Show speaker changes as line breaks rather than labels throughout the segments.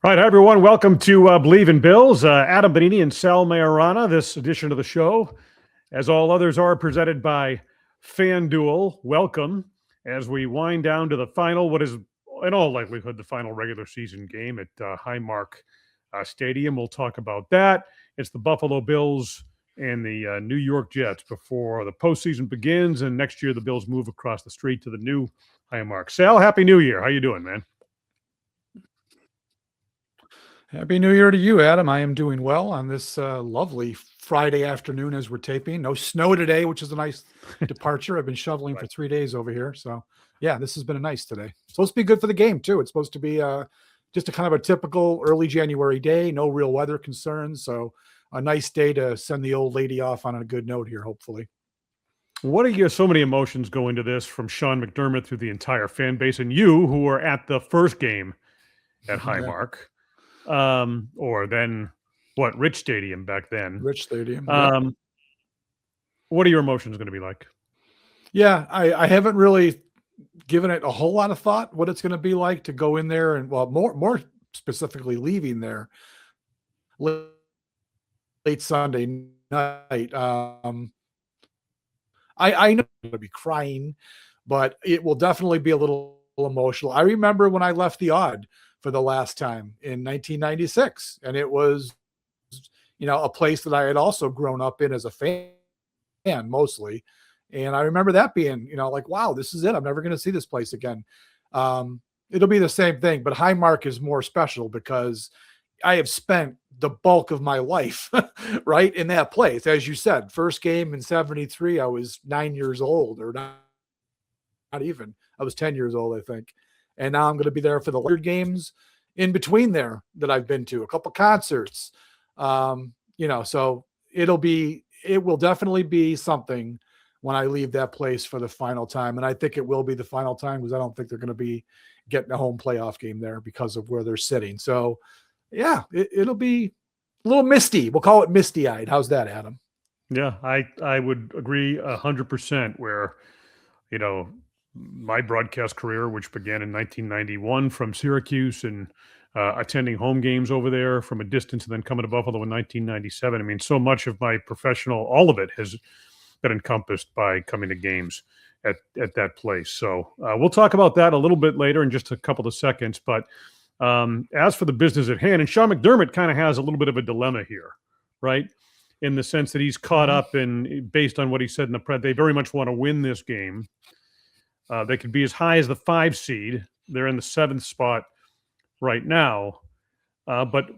All right, hi everyone. Welcome to Believe in Bills. Adam Benigni and Sal Maiorana. This edition of the show, as all others are, presented by FanDuel. Welcome as we wind down to the final, what is in all likelihood the final regular season game at Highmark Stadium. We'll talk about that. It's the Buffalo Bills and the New York Jets before the postseason begins, and next year the Bills move across the street to the new Highmark. Sal, Happy New Year. How you doing, man?
Happy New Year to you, Adam. I am doing well on this lovely Friday afternoon as we're taping. No snow today, which is a nice departure. I've been shoveling for 3 days over here. So, yeah, this has been a nice today. Supposed to be good for the game, too. It's supposed to be just a kind of a typical early January day, no real weather concerns. So, a nice day to send the old lady off on a good note here, hopefully.
What are you? So many emotions go into this from Sean McDermott through the entire fan base, and you who were at the first game at Highmark. Or then what? Rich Stadium back then.
Rich Stadium.
What are your emotions going to be like?
Yeah, I haven't really given it a whole lot of thought what it's going to be like to go in there and, well, more specifically leaving there late Sunday night. I know I'm going to be crying, but it will definitely be a little emotional. I remember when I left the Odd for the last time in 1996. And it was, a place that I had also grown up in as a fan, mostly. And I remember that being, like, wow, this is it. I'm never going to see this place again. It'll be the same thing, but Highmark is more special because I have spent the bulk of my life, right, in that place. As you said, first game in 73, I was 9 years old, or not even. I was 10 years old, I think. And now I'm going to be there for the later games in between there that I've been to, a couple concerts. So it will definitely be something when I leave that place for the final time. And I think it will be the final time because I don't think they're going to be getting a home playoff game there because of where they're sitting. So, yeah, it'll be a little misty. We'll call it misty-eyed. How's that, Adam?
Yeah, I would agree 100% where, my broadcast career, which began in 1991 from Syracuse and attending home games over there from a distance and then coming to Buffalo in 1997. I mean, so much of my professional, all of it has been encompassed by coming to games at that place. So we'll talk about that a little bit later in just a couple of seconds. But as for the business at hand, and Sean McDermott kind of has a little bit of a dilemma here, right? In the sense that he's caught up in, based on what he said in the press, they very much want to win this game. They could be as high as the 5 seed. They're in the 7th spot right now. But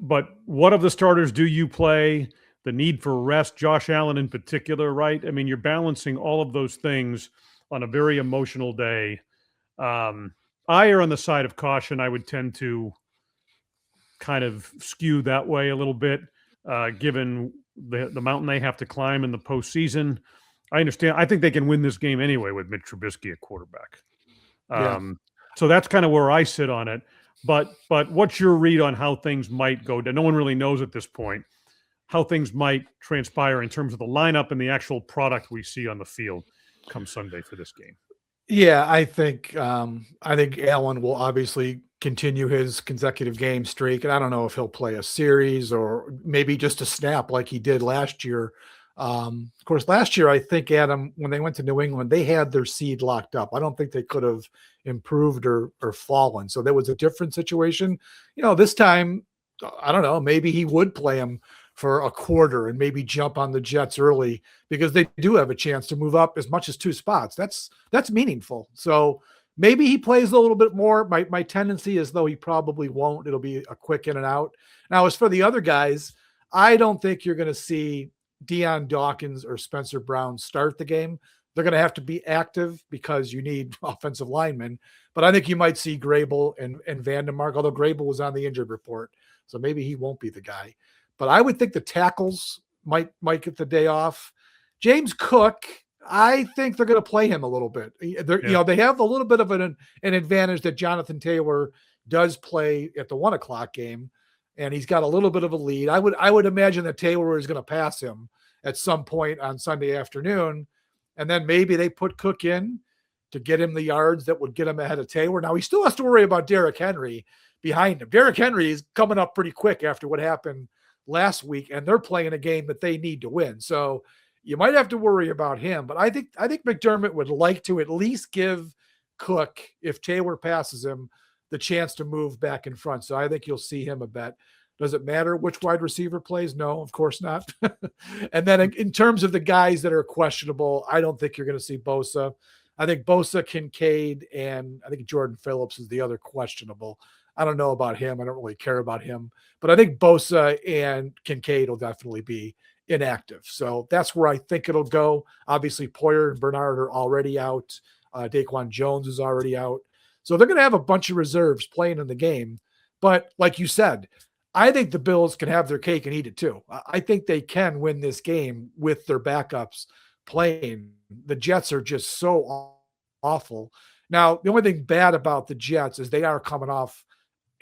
what of the starters do you play? The need for rest, Josh Allen in particular, right? I mean, you're balancing all of those things on a very emotional day. I err on the side of caution. I would tend to kind of skew that way a little bit, given the mountain they have to climb in the postseason. I understand. I think they can win this game anyway with Mitch Trubisky at quarterback. So that's kind of where I sit on it. But what's your read on how things might go? No one really knows at this point how things might transpire in terms of the lineup and the actual product we see on the field come Sunday for this game.
Yeah, I think Allen will obviously continue his consecutive game streak, and I don't know if he'll play a series or maybe just a snap like he did last year. Of course, last year, I think, Adam, when they went to New England, they had their seed locked up. I don't think they could have improved or fallen. So there was a different situation. This time, I don't know, maybe he would play him for a quarter and maybe jump on the Jets early because they do have a chance to move up as much as 2 spots. That's meaningful. So maybe he plays a little bit more. My tendency is, though, he probably won't. It'll be a quick in and out. Now, as for the other guys, I don't think you're going to see Deion Dawkins or Spencer Brown start the game. They're going to have to be active because you need offensive linemen. But I think you might see Grable and Vandermark, although Grable was on the injured report. So maybe he won't be the guy. But I would think the tackles might get the day off. James Cook, I think they're going to play him a little bit. They have a little bit of an advantage that Jonathan Taylor does play at the 1:00 game. And he's got a little bit of a lead. I would imagine that Taylor is going to pass him at some point on Sunday afternoon. And then maybe they put Cook in to get him the yards that would get him ahead of Taylor. Now he still has to worry about Derrick Henry behind him. Derrick Henry is coming up pretty quick after what happened last week, and they're playing a game that they need to win. So you might have to worry about him. But I think McDermott would like to at least give Cook, if Taylor passes him, the chance to move back in front. So I think you'll see him a bet. Does it matter which wide receiver plays? No, of course not. And then in terms of the guys that are questionable, I don't think you're going to see Bosa. I think Bosa, Kincaid, and I think Jordan Phillips is the other questionable. I don't know about him. I don't really care about him. But I think Bosa and Kincaid will definitely be inactive. So that's where I think it'll go. Obviously, Poyer and Bernard are already out. Daquan Jones is already out. So they're going to have a bunch of reserves playing in the game. But like you said, I think the Bills can have their cake and eat it too. I think they can win this game with their backups playing. The Jets are just so awful. Now, the only thing bad about the Jets is they are coming off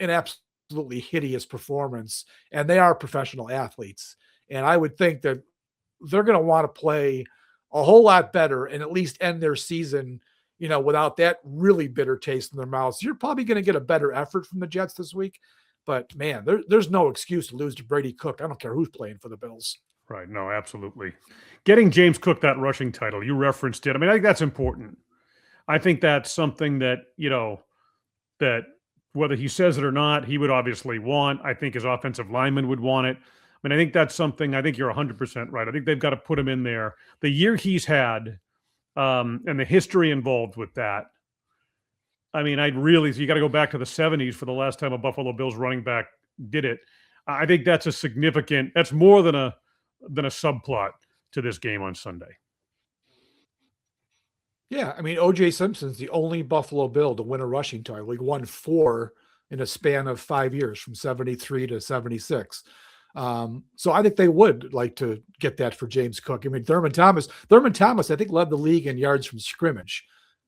an absolutely hideous performance, and they are professional athletes. And I would think that they're going to want to play a whole lot better and at least end their season, without that really bitter taste in their mouths. You're probably going to get a better effort from the Jets this week. But, man, there's no excuse to lose to Brady Cook. I don't care who's playing for the Bills.
Right. No, absolutely. Getting James Cook that rushing title, you referenced it. I mean, I think that's important. I think that's something that, that whether he says it or not, he would obviously want. I think his offensive lineman would want it. I mean, I think that's something, I think you're 100% right. I think they've got to put him in there. The year he's had and the history involved with that, I mean, so you got to go back to the 70s for the last time a Buffalo Bills running back did it. I think that's that's more than a subplot to this game on Sunday.
Yeah, I mean, O.J. Simpson's the only Buffalo Bill to win a rushing title. He won 4 in a span of 5 years, from 73 to 76. So I think they would like to get that for James Cook. I mean, Thurman Thomas, I think, led the league in yards from scrimmage,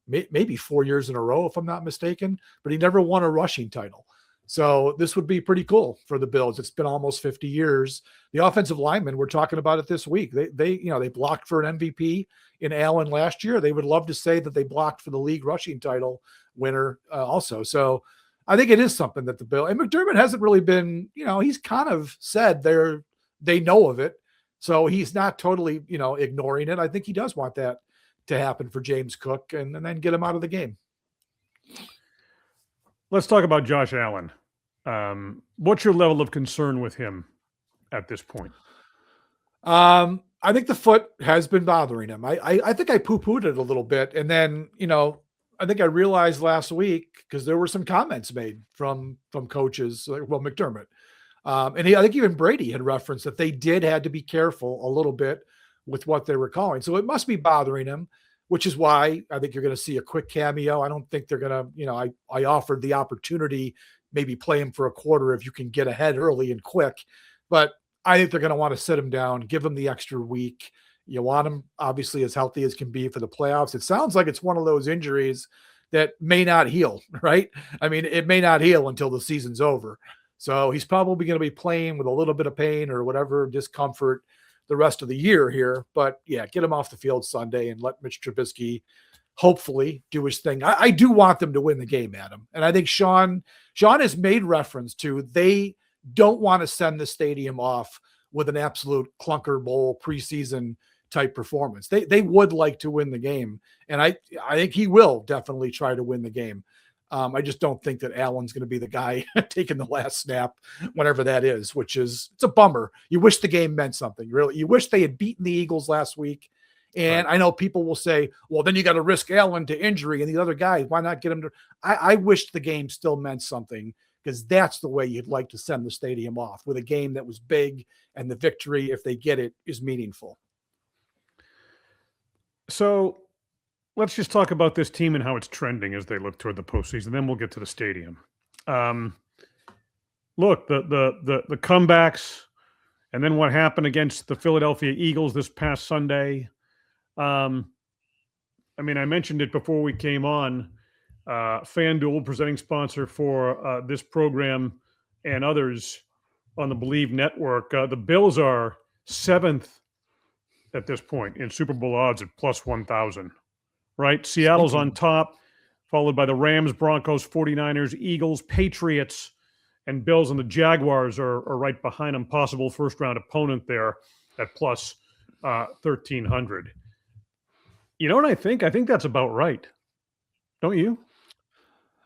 maybe 4 years in a row, if I'm not mistaken, but he never won a rushing title. So this would be pretty cool for the Bills. It's been almost 50 years. The offensive linemen, we're talking about it this week. They blocked for an MVP in Allen last year. They would love to say that they blocked for the league rushing title winner also. So I think it is something that the Bills, and McDermott hasn't really been, he's kind of said they know of it. So he's not totally, ignoring it. I think he does want that to happen for James Cook and then get him out of the game.
Let's talk about Josh Allen. What's your level of concern with him at this point?
I think the foot has been bothering him. I think I poo-pooed it a little bit. And then, I think I realized last week, because there were some comments made from coaches, McDermott. And I think even Brady had referenced that they had to be careful a little bit with what they were calling. So it must be bothering him, which is why I think you're going to see a quick cameo. I don't think they're going to, I offered the opportunity, maybe play him for a quarter if you can get ahead early and quick. But I think they're going to want to sit him down, give him the extra week. You want him obviously as healthy as can be for the playoffs. It sounds like it's one of those injuries that may not heal, right? I mean, it may not heal until the season's over. So he's probably going to be playing with a little bit of pain or whatever discomfort the rest of the year here. But yeah, get him off the field Sunday and let Mitch Trubisky hopefully do his thing. I do want them to win the game, Adam. And I think Sean has made reference to they don't want to send the stadium off with an absolute clunker bowl preseason type performance. They would like to win the game. And I think he will definitely try to win the game. I just don't think that Allen's going to be the guy taking the last snap, whenever that is, it's a bummer. You wish the game meant something, really. You wish they had beaten the Eagles last week. And right. I know people will say, well, then you got to risk Allen to injury and the other guys. Why not get him to? I wish the game still meant something, because that's the way you'd like to send the stadium off, with a game that was big and the victory, if they get it, is meaningful.
So let's just talk about this team and how it's trending as they look toward the postseason. Then we'll get to the stadium. Look, the comebacks, and then what happened against the Philadelphia Eagles this past Sunday. I mean, I mentioned it before we came on. FanDuel, presenting sponsor for this program and others on the Believe Network. The Bills are 7th at this point in Super Bowl odds at plus 1,000. right? Seattle's on
Sinking.
top, followed by the Rams, Broncos, 49ers, Eagles, Patriots, and Bills, and the Jaguars are right behind them. Possible first round opponent there at plus 1,300. You know what I think? I think that's about right. Don't you?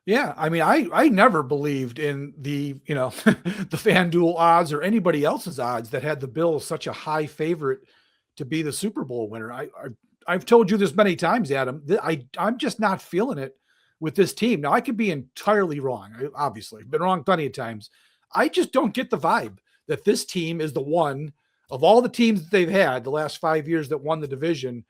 Yeah, I mean, I never believed in the the FanDuel odds or anybody else's odds that had the Bills such a high favorite to be the Super Bowl winner. I've told you this many times, Adam. I'm just not feeling it with this team. Now I could be entirely wrong. Obviously, been wrong plenty of times. I just don't get the vibe that this team is the one of all the teams that they've had the last 5 years that won the division.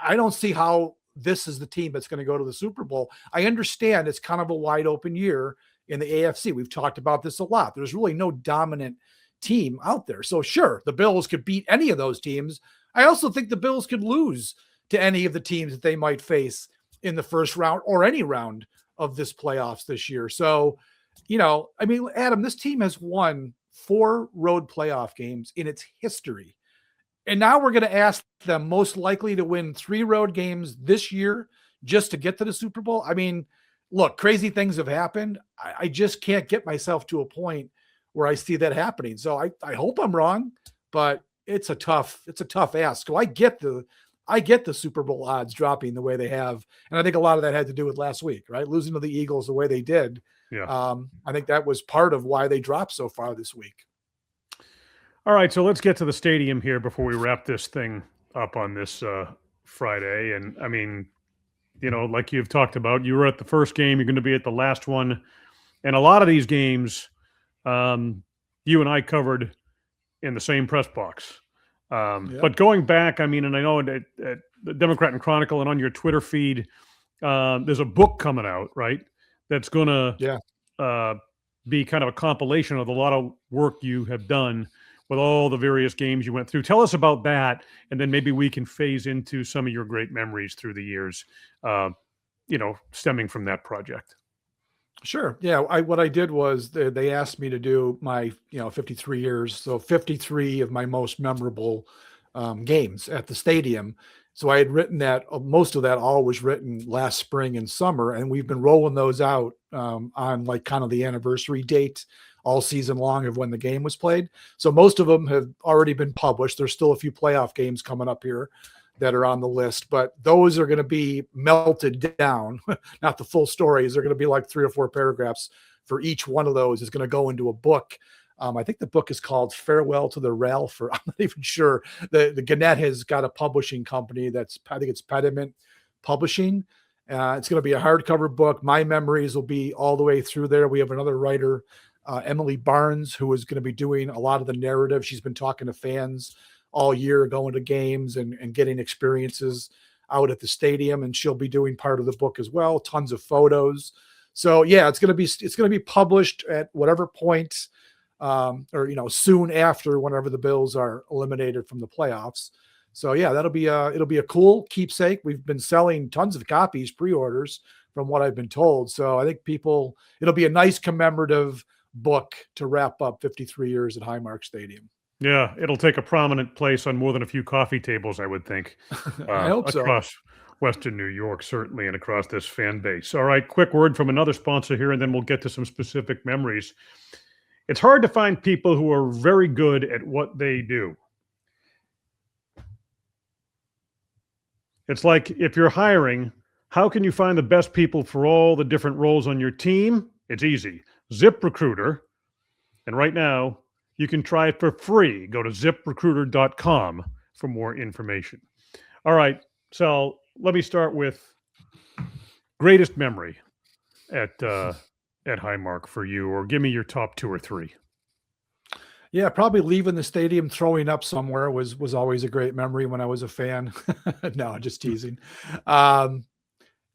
I don't see how this is the team that's going to go to the Super Bowl. I understand it's kind of a wide open year in the AFC. We've talked about this a lot. There's really no dominant team out there. So sure, the Bills could beat any of those teams. I also think the Bills could lose to any of the teams that they might face in the first round or any round of this playoffs this year. So, I mean, Adam, this team has won 4 road playoff games in its history. And now we're going to ask them most likely to win 3 road games this year just to get to the Super Bowl. I mean, look, crazy things have happened. I just can't get myself to a point where I see that happening. So I hope I'm wrong, but it's a tough ask. So I get the Super Bowl odds dropping the way they have. And I think a lot of that had to do with last week, right? Losing to the Eagles the way they did.
Yeah.
I think that was part of why they dropped so far this week.
All right, so let's get to the stadium here before we wrap this thing up on this Friday. And I mean, like you've talked about, you were at the first game, you're going to be at the last one. And a lot of these games, you and I covered in the same press box. But going back, I mean, and I know at the Democrat and Chronicle and on your Twitter feed, there's a book coming out, right? That's going to be kind of a compilation of a lot of work you have done with all the various games you went through. Tell us about that, and then maybe we can phase into some of your great memories through the years, stemming from that project.
Sure. Yeah. What I did was they asked me to do my 53 years, so 53 of my most memorable games at the stadium. So I had written that most of that all was written last spring and summer, and we've been rolling those out on like kind of the anniversary date all season long of when the game was played. So most of them have already been published. There's still a few playoff games coming up here that are on the list, but those are going to be melted down. Not the full stories. They're going to be like 3 or 4 paragraphs for each one of those is going to go into a book. I think the book is called Farewell to the Ralph, or I'm not even sure. The Gannett has got a publishing company I think it's Pediment Publishing. It's going to be a hardcover book. My memories will be all the way through there. We have another writer, Emily Barnes, who is going to be doing a lot of the narrative. She's been talking to fans all year, going to games and getting experiences out at the stadium. And she'll be doing part of the book as well. Tons of photos. So yeah, it's going to be published at whatever point, or soon after, whenever the Bills are eliminated from the playoffs. So yeah, it'll be a cool keepsake. We've been selling tons of copies, pre-orders, from what I've been told. So I think it'll be a nice commemorative book to wrap up 53 years at Highmark Stadium.
Yeah, it'll take a prominent place on more than a few coffee tables, I would think.
I hope so.
Across Western New York, certainly, and across this fan base. All right, quick word from another sponsor here, and then we'll get to some specific memories. It's hard to find people who are very good at what they do. It's like if you're hiring, how can you find the best people for all the different roles on your team? It's easy. ZipRecruiter. And right now, you can try it for free. Go to ziprecruiter.com for more information. All right, so let me start with greatest memory at Highmark for you, or give me your top 2 or 3.
Yeah, probably leaving the stadium throwing up somewhere was always a great memory when I was a fan. No, just teasing.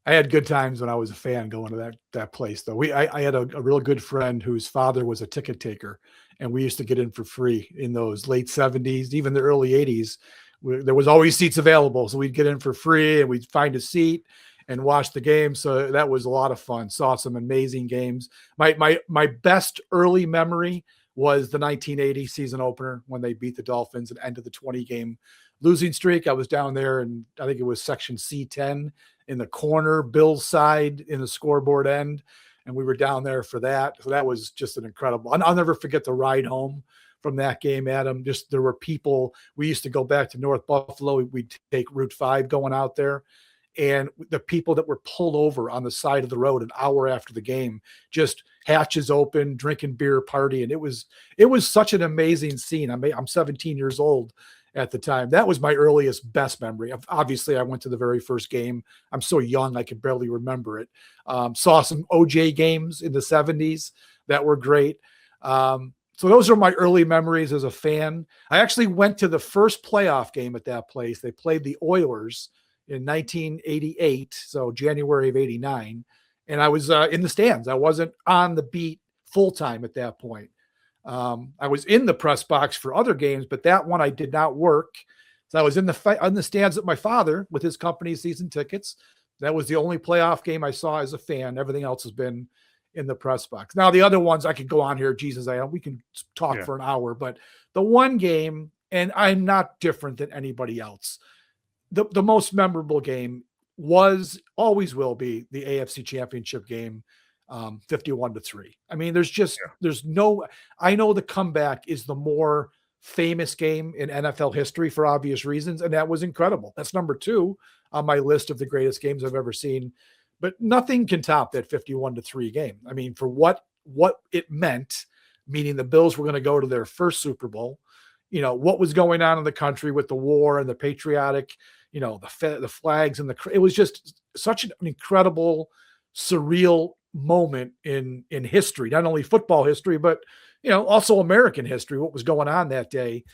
I had good times when I was a fan going to that place, though. I had a real good friend whose father was a ticket taker, and we used to get in for free in those late 70s, even the early 80s. There was always seats available, so we'd get in for free, and we'd find a seat and watch the game. So that was a lot of fun. Saw some amazing games. My best early memory was the 1980 season opener when they beat the Dolphins and ended the 20-game losing streak. I was down there, and I think it was section C10 in the corner, Bill's side in the scoreboard end. And we were down there for that. So that was just an incredible, I'll never forget the ride home from that game, Adam. Just there were people, we used to go back to North Buffalo. We'd take Route 5 going out there. And the people that were pulled over on the side of the road an hour after the game, just hatches open, drinking beer, party. And it was such an amazing scene. I'm 17 years old at the time. That was my earliest, best memory. Obviously, I went to the very first game. I'm so young, I can barely remember it. Saw some OJ games in the 70s that were great. So those are my early memories as a fan. I actually went to the first playoff game at that place. They played the Oilers in 1988, so January of 89. And I was in the stands. I wasn't on the beat full time at that point. I was in the press box for other games, but that one I did not work. So I was in the stands with my father with his company season tickets. That was the only playoff game I saw as a fan. Everything else has been in the press box. Now the other ones I could go on here. Jesus, we can talk for an hour, but the one game, and I'm not different than anybody else. The most memorable game always will be the AFC Championship game, 51-3. I mean, there's no, I know the comeback is the more famous game in NFL history for obvious reasons, and that was incredible. That's number 2 on my list of the greatest games I've ever seen, but nothing can top that 51-3 game. I mean, for what it meant, meaning the Bills were going to go to their first Super Bowl, what was going on in the country with the war and the patriotic, the flags and it was just such an incredible, surreal moment in history, not only football history, but, also American history, what was going on that day.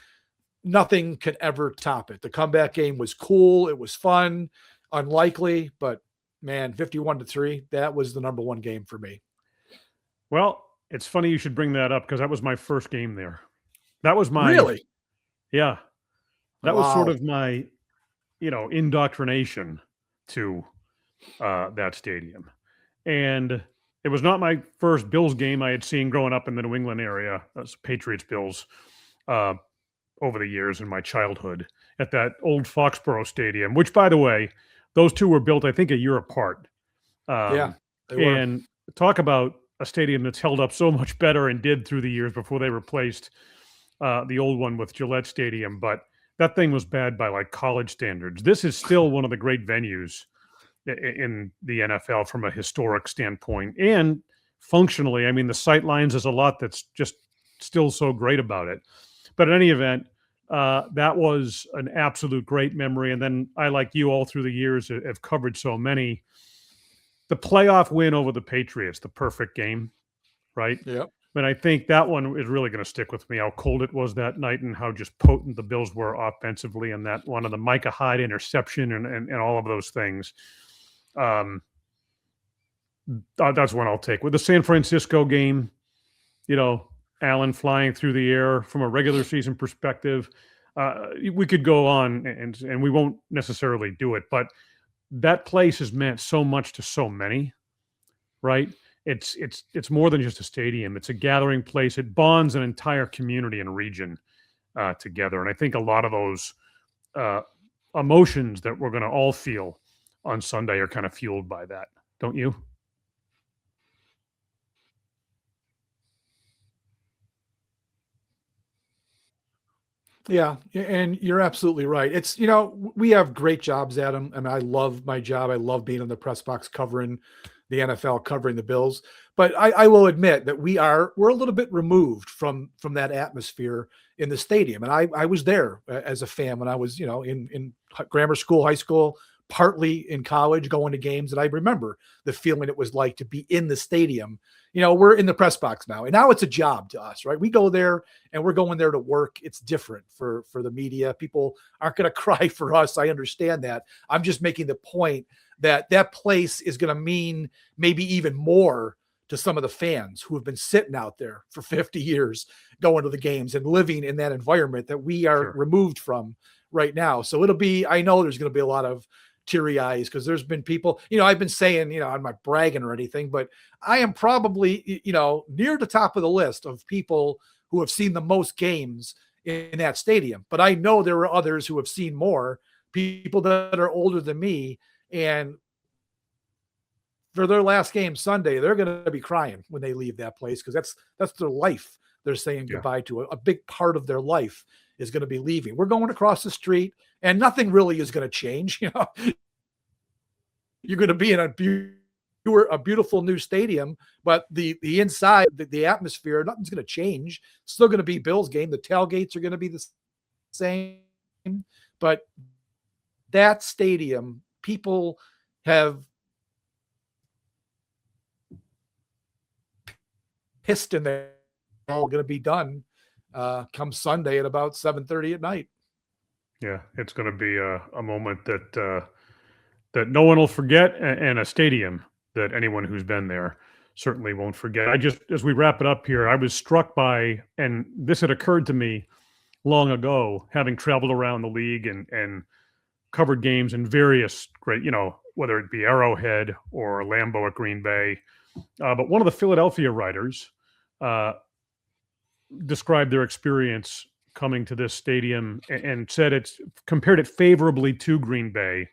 Nothing could ever top it. The comeback game was cool. It was fun, unlikely, but man, 51-3, that was the number 1 game for me.
Well, it's funny you should bring that up because that was my first game there. That was my,
really?
Yeah. That was sort of my, indoctrination to that stadium. And it was not my first Bills game I had seen growing up in the New England area. That's Patriots Bills over the years in my childhood at that old Foxborough Stadium, which, by the way, those two were built, I think, a year apart.
Yeah, they were.
And talk about a stadium that's held up so much better and did through the years before they replaced the old one with Gillette Stadium. But that thing was bad by like college standards. This is still one of the great venues in the NFL from a historic standpoint and functionally. I mean, the sight lines is a lot that's just still so great about it. But in any event, that was an absolute great memory. And then I, like you, all through the years have covered so many. The playoff win over the Patriots, the perfect game, right?
Yep.
But I think that one is really going to stick with me, how cold it was that night and how just potent the Bills were offensively, and that one of the Micah Hyde interception and all of those things. That's one I'll take. With the San Francisco game, Allen flying through the air from a regular season perspective, we could go on and we won't necessarily do it, but that place has meant so much to so many, right? It's more than just a stadium. It's a gathering place. It bonds an entire community and region together. And I think a lot of those emotions that we're going to all feel on Sunday are kind of fueled by that. Don't you?
Yeah, and you're absolutely right. It's, we have great jobs, Adam, and I love my job. I love being in the press box covering the NFL, covering the Bills. But I will admit that we're a little bit removed from that atmosphere in the stadium. And I was there as a fan when I was, in grammar school, high school, partly in college, going to games. And I remember the feeling it was like to be in the stadium. We're in the press box now, and now it's a job to us, right? We go there and we're going there to work. It's different for the media. People aren't going to cry for us. I understand that. I'm just making the point that place is going to mean maybe even more to some of the fans who have been sitting out there for 50 years, going to the games and living in that environment that we are removed from right now. So I know there's going to be a lot of teary eyes because there's been people, I've been saying, I'm not bragging or anything, but I am probably, near the top of the list of people who have seen the most games in that stadium. But I know there are others who have seen more, people that are older than me. And for their last game Sunday, they're going to be crying when they leave that place because that's their life. They're saying
Yeah.
goodbye to a big part of their life is going to be leaving. We're going across the street, and nothing really is going to change. You know, you're going to be in a beautiful new stadium, but the inside, the atmosphere, nothing's going to change. It's still going to be Bills game. The tailgates are going to be the same, but that stadium, people have pissed in there. All going to be done come Sunday at about 7:30 at night.
Yeah, it's going to be a moment that no one will forget, and a stadium that anyone who's been there certainly won't forget. I just, as we wrap it up here, I was struck by, and this had occurred to me long ago, having traveled around the league and covered games in various great, whether it be Arrowhead or Lambeau at Green Bay. But one of the Philadelphia writers described their experience coming to this stadium and said it's compared it favorably to Green Bay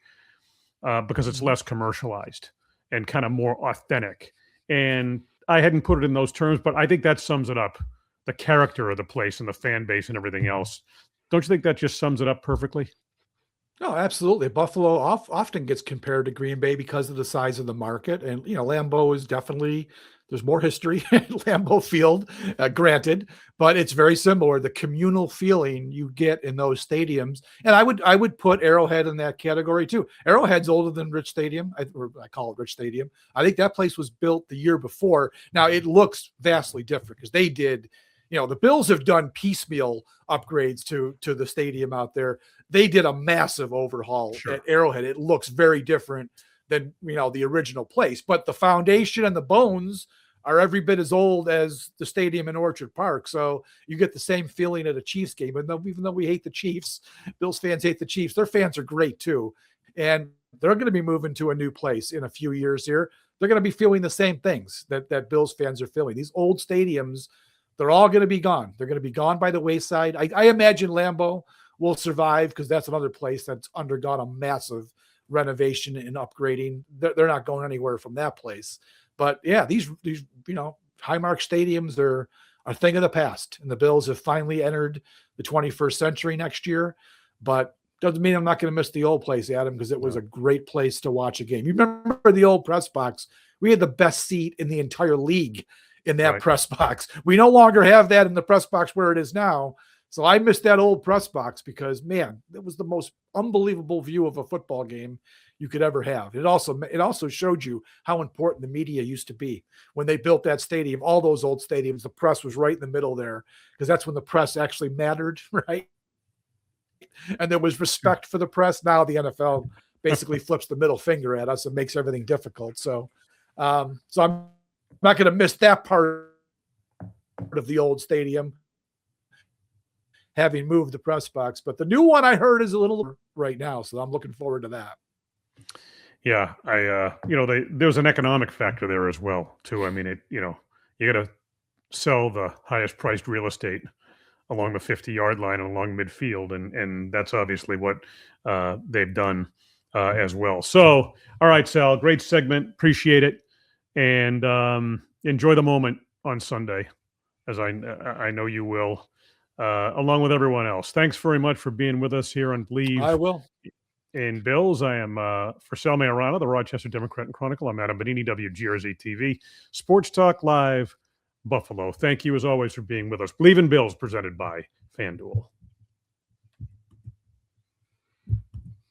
because it's less commercialized and kind of more authentic. And I hadn't put it in those terms, but I think that sums it up, the character of the place and the fan base and everything else. Don't you think that just sums it up perfectly?
No, absolutely. Buffalo often gets compared to Green Bay because of the size of the market. And, Lambeau is definitely, there's more history at Lambeau Field, granted, but it's very similar. The communal feeling you get in those stadiums. And I would put Arrowhead in that category too. Arrowhead's older than Rich Stadium. I call it Rich Stadium. I think that place was built the year before. Now it looks vastly different because they did, the Bills have done piecemeal upgrades to the stadium out there. They did a massive overhaul at Arrowhead. It looks very different than, the original place, but the foundation and the bones are every bit as old as the stadium in Orchard Park. So you get the same feeling at a Chiefs game. And even though we hate the Chiefs, Bills fans hate the Chiefs, their fans are great too. And they're going to be moving to a new place in a few years here. They're going to be feeling the same things that Bills fans are feeling. These old stadiums, they're all going to be gone. They're going to be gone by the wayside. I imagine Lambeau will survive because that's another place that's undergone a massive renovation and upgrading. They're not going anywhere from that place. But yeah, these Highmark stadiums are a thing of the past, and the Bills have finally entered the 21st century next year. But doesn't mean I'm not going to miss the old place, Adam, because it was a great place to watch a game. You remember the old press box? We had the best seat in the entire league in that press box. We no longer have that in the press box where it is now. So I missed that old press box because, man, it was the most unbelievable view of a football game you could ever have. It also showed you how important the media used to be. When they built that stadium, all those old stadiums, the press was right in the middle there because that's when the press actually mattered, right? And there was respect for the press. Now the NFL basically flips the middle finger at us and makes everything difficult. So I'm not going to miss that part of the old stadium, having moved the press box. But the new one I heard is a little right now, so I'm looking forward to that.
Yeah, there's an economic factor there as well, too. I mean, you got to sell the highest priced real estate along the 50-yard line and along midfield, and that's obviously what they've done as well. So, all right, Sal, great segment. Appreciate it. And enjoy the moment on Sunday, as I know you will, along with everyone else. Thanks very much for being with us here on Believe.
I will.
In Bills, I am for Sal Maiorana, the Rochester Democrat and Chronicle. I'm Adam Benigni, WGRZ TV, Sports Talk Live, Buffalo. Thank you, as always, for being with us. Believe in Bills, presented by FanDuel.